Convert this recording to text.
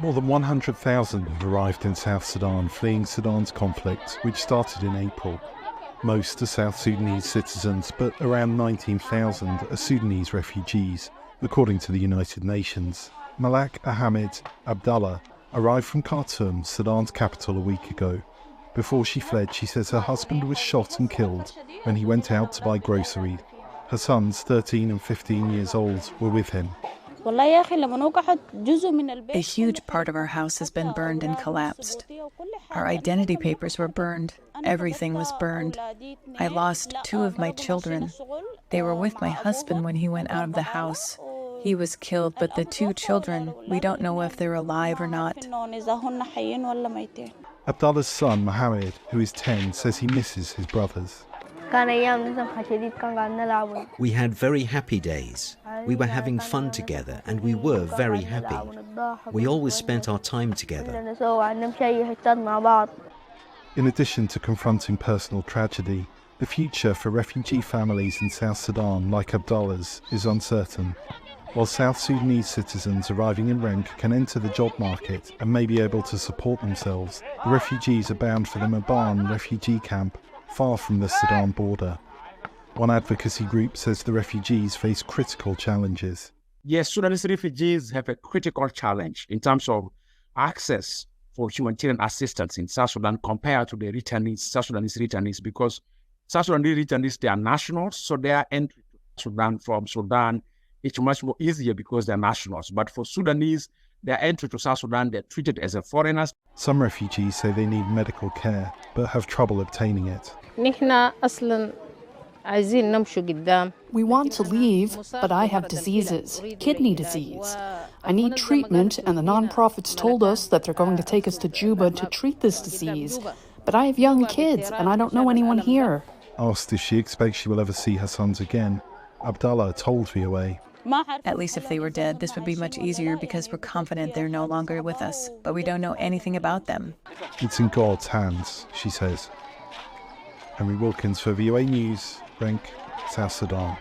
More than 100,000 have arrived in South Sudan, fleeing Sudan's conflict, which started in April. Most are South Sudanese citizens, but around 19,000 are Sudanese refugees, according to the United Nations. Malak Ahmed Abdallah arrived from Khartoum, Sudan's capital, a week ago. Before she fled, she says her husband was shot and killed when he went out to buy groceries. Her sons, 13 and 15 years old, were with him. A huge part of our house has been burned and collapsed. Our identity papers were burned. Everything was burned. I lost 2 of my children. They were with my husband when he went out of the house. He was killed, but the 2 children, we don't know if they're alive or not. Abdullah's son, Mohammed, who is 10, says he misses his brothers. We had very happy days. We were having fun together and we were very happy. We always spent our time together. In addition to confronting personal tragedy, the future for refugee families in South Sudan, like Abdullah's, is uncertain. While South Sudanese citizens arriving in Renk can enter the job market and may be able to support themselves, the refugees are bound for the Maban refugee camp, far from the Sudan border. One advocacy group says the refugees face critical challenges. Yes, Sudanese refugees have a critical challenge in terms of access for humanitarian assistance in South Sudan compared to the South Sudanese returnees, because South Sudanese returnees, they are nationals, so their entry to Sudan from Sudan is much more easier because they're nationals. But for Sudanese, their entry to South Sudan, they're treated as a foreigners. Some refugees say they need medical care, but have trouble obtaining it. We want to leave, but I have diseases, kidney disease. I need treatment, and the nonprofits told us that they're going to take us to Juba to treat this disease. But I have young kids, and I don't know anyone here. Asked if she expects she will ever see her sons again, Abdallah told VOA. At least if they were dead, this would be much easier because we're confident they're no longer with us, but we don't know anything about them. It's in God's hands, she says. Henry Wilkins for VOA News, Renk, South Sudan.